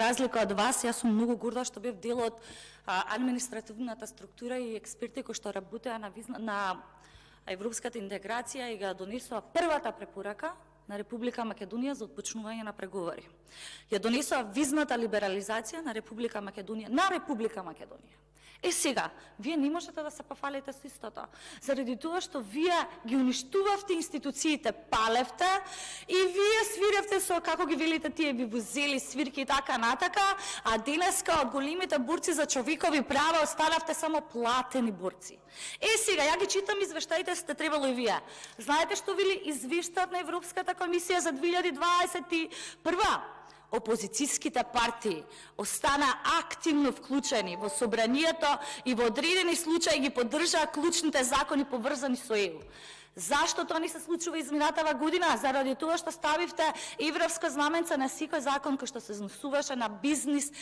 разлика од вас, јас сум многу горда што бев дел од административната структура и експерти кои што работеа на европската интеграција и га донесоа првата препорака на Република Македонија за отпочнување на преговори. Ја донесоа визната либерализација на Република Македонија. Сега, вие не можете да се пофалите со истото, заради тоа што вие ги уништувавте институциите, палевте и вие свиревте со, како ги велите тие вивузели, свирки и така натака, а денеска од големите борци за човекови права останавте само платени борци. Сега, ја ги читам извештаите, сте требало и вие. Знаете што вели извештајот на Европската комисија за 2021? Опозицијските партии остана активно вклучени во собранието и во одредени случаи ги поддржаа клучните закони поврзани со ЕУ. Зашто тоа не се случува изминатава година? Заради тоа што ставивте европско знаменце на секој закон кој што се зносуваше на бизнис,